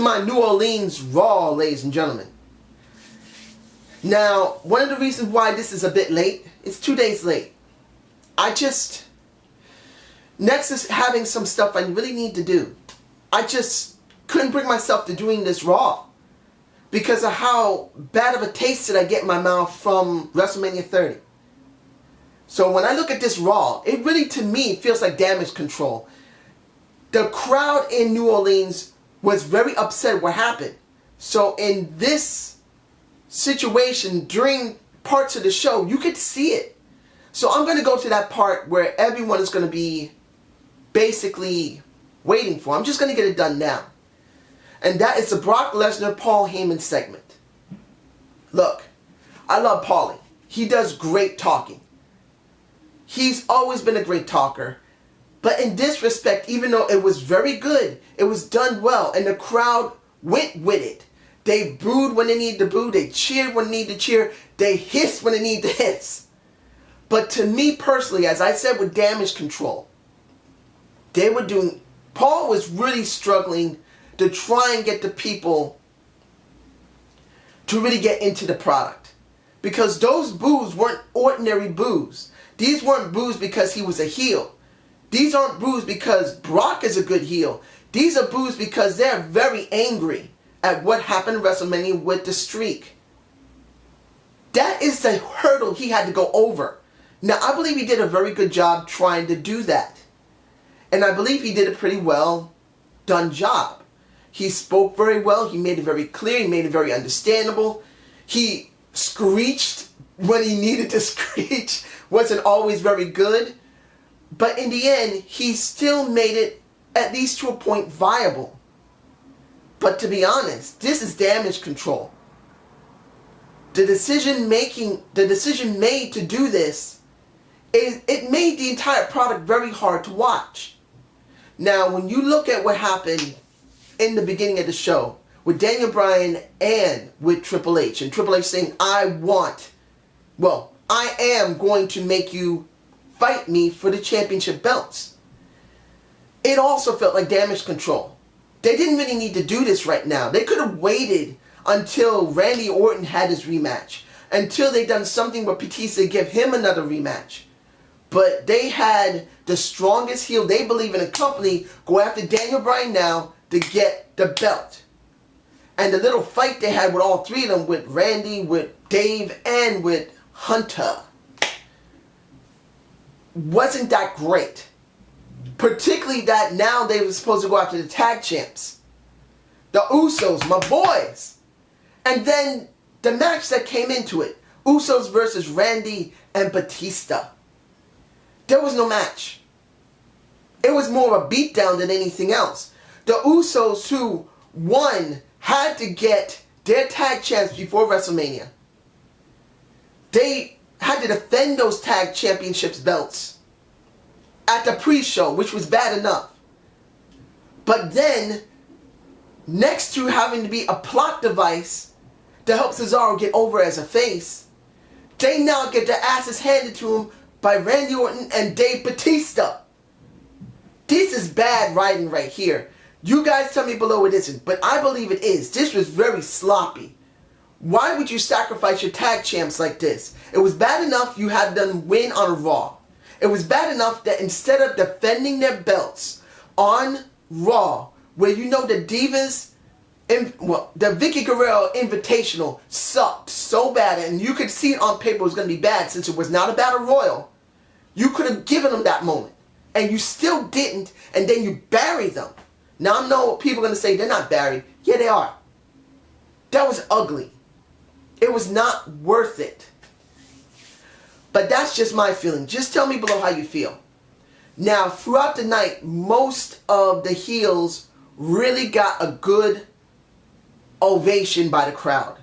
my New Orleans Raw, ladies and gentlemen. Now, one of the reasons why this is a bit late, it's 2 days late. Next is having some stuff I really need to do. I just couldn't bring myself to doing this Raw because of how bad of a taste did I get in my mouth from WrestleMania 30. So when I look at this Raw, it really, to me, feels like Damage Control. The crowd in New Orleans was very upset what happened. So in this situation, during parts of the show, you could see it. So I'm going to go to that part where everyone is going to be basically waiting for. I'm just going to get it done now. And that is the Brock Lesnar Paul Heyman segment. Look, I love Paulie. He does great talking. He's always been a great talker. But in this respect, even though it was very good, it was done well, and the crowd went with it. They booed when they needed to boo, they cheered when they needed to cheer, they hissed when they needed to hiss. But to me personally, as I said with Damage Control, Paul was really struggling to try and get the people to really get into the product. Because those boos weren't ordinary boos. These weren't boos because he was a heel. These aren't boos because Brock is a good heel. These are boos because they're very angry at what happened at WrestleMania with the streak. That is the hurdle he had to go over. Now, I believe he did a very good job trying to do that. And I believe he did a pretty well done job. He spoke very well. He made it very clear. He made it very understandable. He screeched when he needed to screech. Wasn't always very good. But in the end, he still made it, at least to a point, viable. But to be honest, this is Damage Control. The decision made to do this, it made the entire product very hard to watch. Now, when you look at what happened in the beginning of the show, with Daniel Bryan and with Triple H, and Triple H saying, I am going to make you fight me for the championship belts. It also felt like Damage Control. They didn't really need to do this right now. They could have waited until Randy Orton had his rematch. Until they done something with Batista to give him another rematch. But they had the strongest heel they believe in the company go after Daniel Bryan now to get the belt. And the little fight they had with all three of them, with Randy, with Dave, and with Hunter, wasn't that great. Particularly that now they were supposed to go after the tag champs. The Usos, my boys. And then the match that came into it, Usos versus Randy and Batista. There was no match. It was more of a beatdown than anything else. The Usos, who had to get their tag champs before WrestleMania. They had to defend those tag championships belts at the pre-show, which was bad enough. But then, next to having to be a plot device to help Cesaro get over as a face, they now get their asses handed to them by Randy Orton and Dave Batista. This is bad writing right here. You guys tell me below it isn't, but I believe it is. This was very sloppy. Why would you sacrifice your tag champs like this? It was bad enough you had them win on a Raw. It was bad enough that instead of defending their belts on Raw, where you know the Divas, the Vicky Guerrero Invitational sucked so bad, and you could see it on paper it was going to be bad since it was not a Battle Royal. You could have given them that moment, and you still didn't, and then you buried them. Now I know people are going to say they're not buried. Yeah, they are. That was ugly. It was not worth it. But that's just my feeling. Just tell me below how you feel. Now, throughout the night, most of the heels really got a good ovation by the crowd.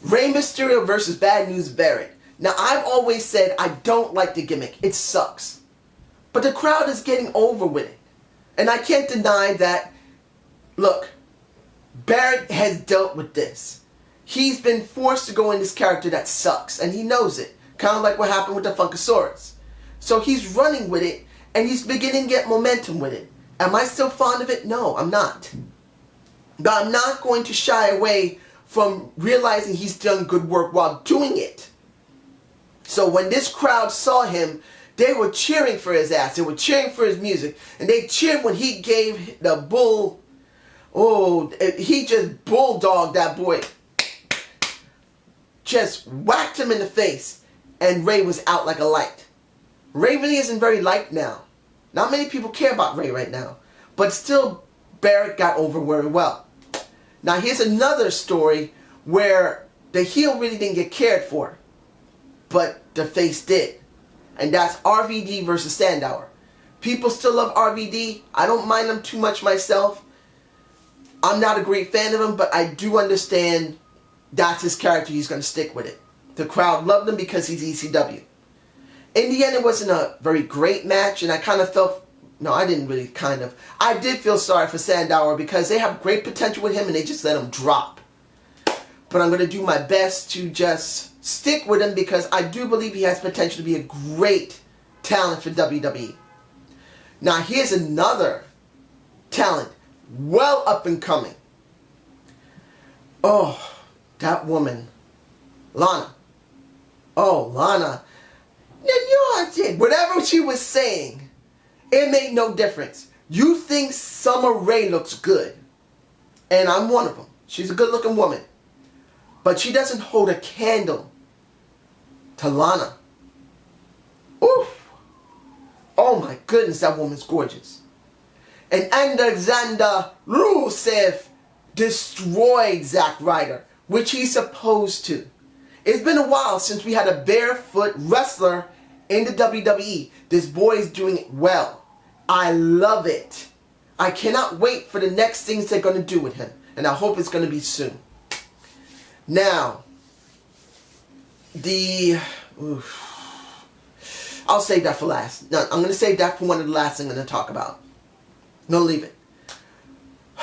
Rey Mysterio versus Bad News Barrett. Now, I've always said I don't like the gimmick. It sucks. But the crowd is getting over with it. And I can't deny that, look, Barrett has dealt with this. He's been forced to go in this character that sucks, and he knows it. Kind of like what happened with the Funkasaurus. So he's running with it, and he's beginning to get momentum with it. Am I still fond of it? No, I'm not. But I'm not going to shy away from realizing he's done good work while doing it. So when this crowd saw him, they were cheering for his ass. They were cheering for his music. And they cheered when he gave the bull. Oh, he just bulldogged that boy. Just whacked him in the face. And Ray was out like a light. Ray really isn't very liked now. Not many people care about Ray right now. But still, Barrett got over very well. Now here's another story where the heel really didn't get cared for. But the face did. And that's RVD versus Sandow. People still love RVD. I don't mind him too much myself. I'm not a great fan of him, but I do understand that's his character. He's going to stick with it. The crowd loved him because he's ECW. In the end, it wasn't a very great match, and I kind of felt... No, I didn't really kind of. I did feel sorry for Sandow because they have great potential with him, and they just let him drop. But I'm going to do my best to just stick with him because I do believe he has potential to be a great talent for WWE. Now, here's another talent, well up and coming. Oh, that woman, Lana. Oh, Lana. Whatever she was saying, it made no difference. You think Summer Rae looks good, and I'm one of them. She's a good-looking woman. But she doesn't hold a candle to Lana. Oof. Oh my goodness, that woman's gorgeous. And Alexander Rusev destroyed Zack Ryder, which he's supposed to. It's been a while since we had a barefoot wrestler in the WWE. This boy is doing well. I love it. I cannot wait for the next things they're going to do with him. And I hope it's going to be soon. Now, I'll save that for last. No, I'm going to save that for one of the last things I'm going to talk about. No, leave it.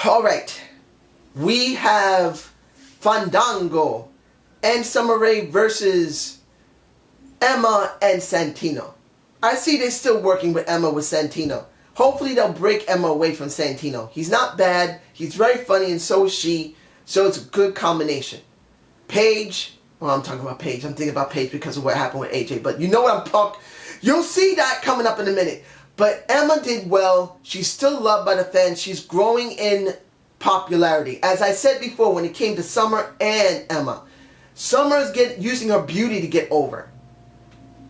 Alright. We have Fandango and Summer Rae versus Emma and Santino. I see they're still working with Emma with Santino. Hopefully they'll break Emma away from Santino. He's not bad. He's very funny, and so is she. So it's a good combination. Paige. Well, I'm talking about Paige. I'm thinking about Paige because of what happened with AJ. But you know what I'm talking. You'll see that coming up in a minute. But Emma did well. She's still loved by the fans. She's growing in popularity. As I said before, when it came to Summer and Emma, Summer's using her beauty to get over.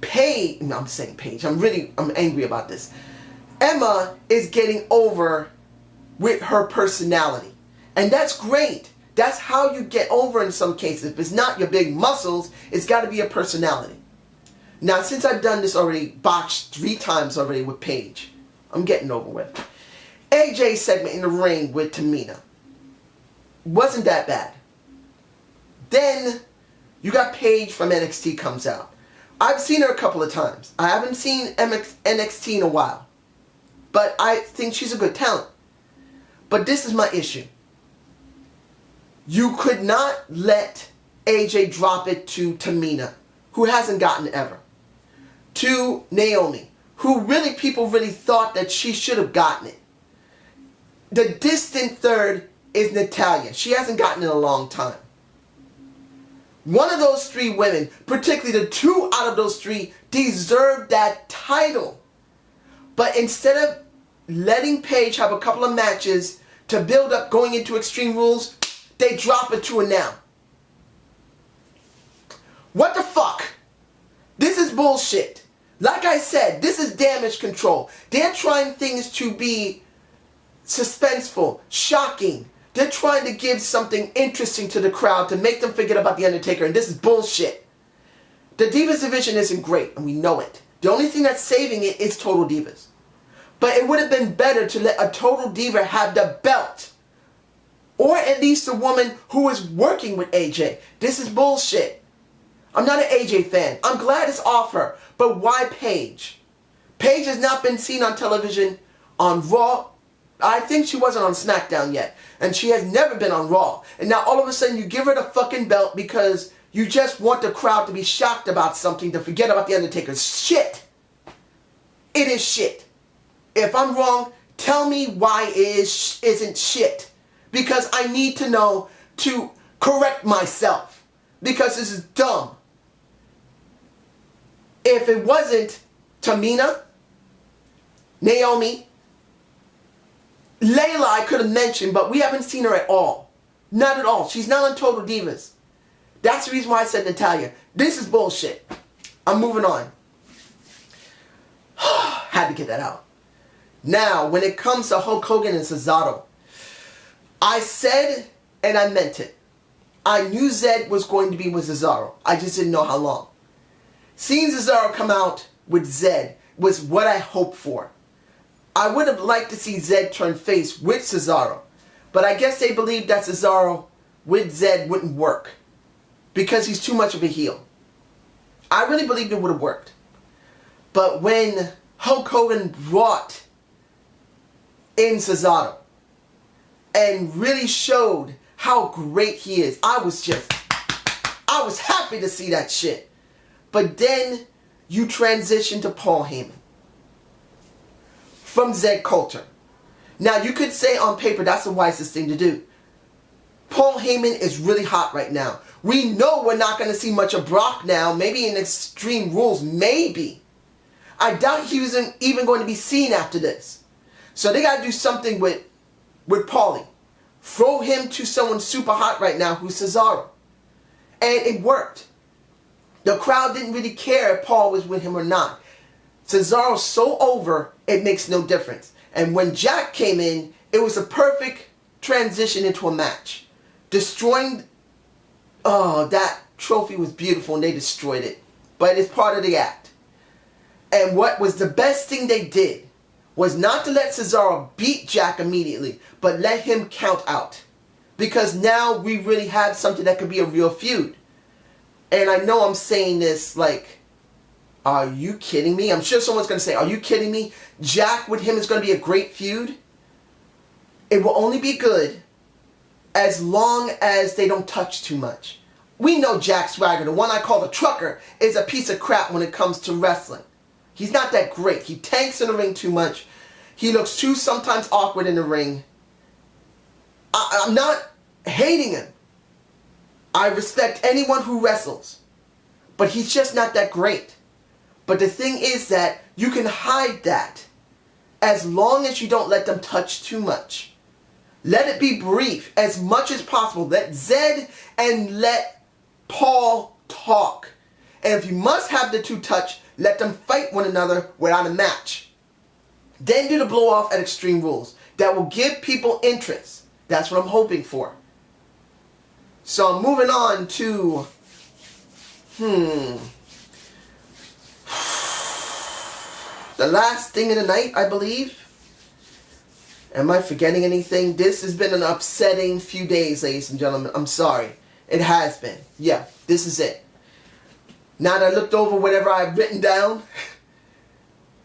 Paige. No, I'm saying Paige. I'm angry about this. Emma is getting over with her personality. And that's great. That's how you get over in some cases. If it's not your big muscles, it's got to be your personality. Now, since I've done this already, botched 3 times already with Paige, I'm getting over with. AJ's segment in the ring with Tamina wasn't that bad. Then, you got Paige from NXT comes out. I've seen her a couple of times. I haven't seen NXT in a while. But I think she's a good talent. But this is my issue. You could not let AJ drop it to Tamina, who hasn't gotten it ever. To Naomi, who really people really thought that she should have gotten it. The distant third is Natalya. She hasn't gotten it in a long time. One of those 3 women, particularly the 2 out of those 3, deserved that title. But instead of letting Paige have a couple of matches to build up going into Extreme Rules, they drop it to her now. What the fuck? This is bullshit. Like I said, this is damage control. They're trying things to be suspenseful, shocking. They're trying to give something interesting to the crowd to make them forget about The Undertaker, and this is bullshit. The Divas division isn't great, and we know it. The only thing that's saving it is Total Divas. But it would have been better to let a Total Diva have the belt. Or at least a woman who is working with AJ. This is bullshit. I'm not an AJ fan. I'm glad it's off her. But why Paige? Paige has not been seen on television on Raw. I think she wasn't on SmackDown yet. And she has never been on Raw. And now all of a sudden you give her the fucking belt because you just want the crowd to be shocked about something, to forget about The Undertaker. Shit. It is shit. If I'm wrong, tell me why it isn't shit. because I need to know to correct myself, because this is dumb. If it wasn't Tamina, Naomi, Layla I could have mentioned, but we haven't seen her at all. Not at all. She's not on Total Divas. That's the reason why I said Natalya. This is bullshit. I'm moving on. Had to get that out. Now, when it comes to Hulk Hogan and Cesaro, I said, and I meant it, I knew Zed was going to be with Cesaro. I just didn't know how long. Seeing Cesaro come out with Zed was what I hoped for. I would have liked to see Zed turn face with Cesaro, but I guess they believed that Cesaro with Zed wouldn't work because he's too much of a heel. I really believed it would have worked. But when Hulk Hogan brought in Cesaro and really showed how great he is, I was happy to see that shit. But then you transition to Paul Heyman from Zed Coulter. Now you could say on paper that's the wisest thing to do. Paul Heyman is really hot right now. We know we're not going to see much of Brock now. Maybe in Extreme Rules, maybe. I doubt he was even going to be seen after this. So they got to do something with Paulie. Throw him to someone super hot right now who's Cesaro. And it worked. The crowd didn't really care if Paul was with him or not. Cesaro's so over, it makes no difference. And when Jack came in, it was a perfect transition into a match. Destroying... Oh, that trophy was beautiful and they destroyed it. But it's part of the act. And what was the best thing they did was not to let Cesaro beat Jack immediately, but let him count out. Because now we really have something that could be a real feud. And I know I'm saying this like, are you kidding me? I'm sure someone's going to say, are you kidding me? Jack with him is going to be a great feud. It will only be good as long as they don't touch too much. We know Jack Swagger, the one I call the trucker, is a piece of crap when it comes to wrestling. He's not that great. He tanks in the ring too much. He looks too sometimes awkward in the ring. I'm not hating him. I respect anyone who wrestles. But he's just not that great. But the thing is that you can hide that as long as you don't let them touch too much. Let it be brief as much as possible. Let Zed and let Paul talk. And if you must have the two touch, let them fight one another without a match. Then do the blow off at Extreme Rules. That will give people interest. That's what I'm hoping for. So I'm moving on to... the last thing of the night, I believe. Am I forgetting anything? This has been an upsetting few days, ladies and gentlemen. I'm sorry. It has been. Yeah, this is it. Now that I looked over whatever I've written down,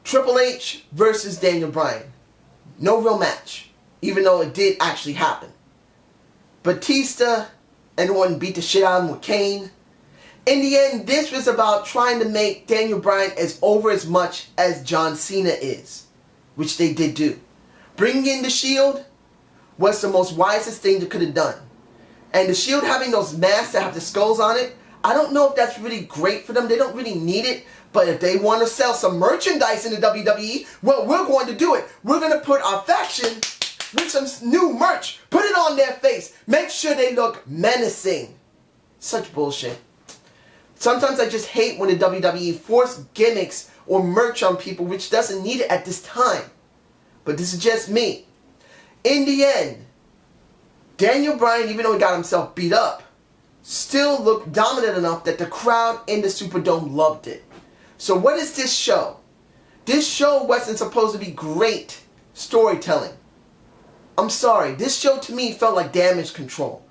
Triple H versus Daniel Bryan. No real match, even though it did actually happen. Batista and the one beat the shit out of him with Kane. In the end, this was about trying to make Daniel Bryan as over as much as John Cena is, which they did do. Bringing in the Shield was the most wisest thing they could have done. And the Shield having those masks that have the skulls on it, I don't know if that's really great for them. They don't really need it. But if they want to sell some merchandise in the WWE, well, we're going to do it. We're going to put our faction with some new merch. Put it on their face. Make sure they look menacing. Such bullshit. Sometimes I just hate when the WWE force gimmicks or merch on people which doesn't need it at this time. But this is just me. In the end, Daniel Bryan, even though he got himself beat up, still looked dominant enough that the crowd in the Superdome loved it. So what is this show? This show wasn't supposed to be great storytelling. I'm sorry, this show to me felt like Damage Control.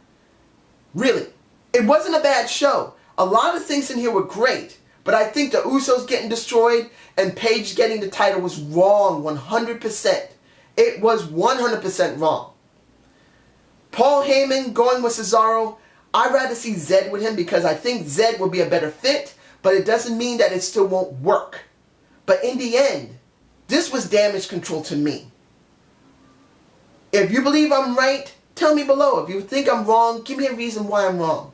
Really. It wasn't a bad show. A lot of things in here were great, but I think the Usos getting destroyed and Paige getting the title was wrong 100%. It was 100% wrong. Paul Heyman going with Cesaro, I'd rather see Zed with him because I think Zed would be a better fit, but it doesn't mean that it still won't work. But in the end, this was Damage Control to me. If you believe I'm right, tell me below. If you think I'm wrong, give me a reason why I'm wrong.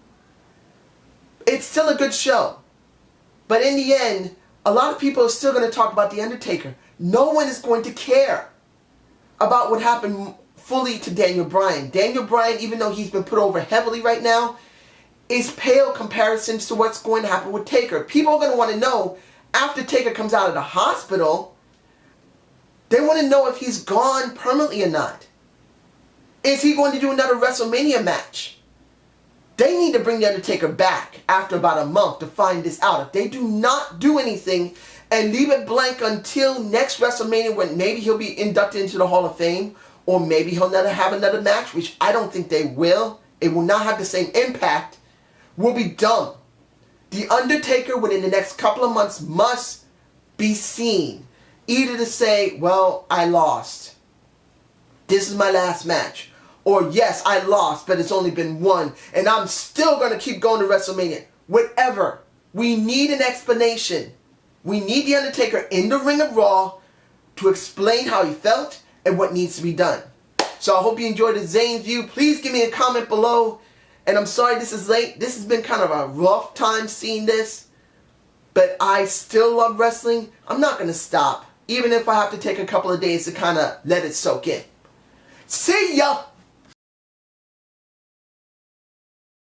It's still a good show. But in the end, a lot of people are still going to talk about The Undertaker. No one is going to care about what happened fully to Daniel Bryan. Daniel Bryan, even though he's been put over heavily right now, is pale comparisons to what's going to happen with Taker. People are going to want to know, after Taker comes out of the hospital, they want to know if he's gone permanently or not. Is he going to do another WrestleMania match? They need to bring The Undertaker back after about a month to find this out. If they do not do anything and leave it blank until next WrestleMania, when maybe he'll be inducted into the Hall of Fame, or maybe he'll never have another match, which I don't think they will. It will not have the same impact. Will be dumb. The Undertaker within the next couple of months must be seen. Either to say, well, I lost. This is my last match. Or yes, I lost, but it's only been one, and I'm still going to keep going to WrestleMania. Whatever. We need an explanation. We need The Undertaker in the Ring of Raw to explain how he felt and what needs to be done. So I hope you enjoyed the Zane view. Please give me a comment below. And I'm sorry this is late. This has been kind of a rough time seeing this. But I still love wrestling. I'm not going to stop. Even if I have to take a couple of days to kind of let it soak in. See ya!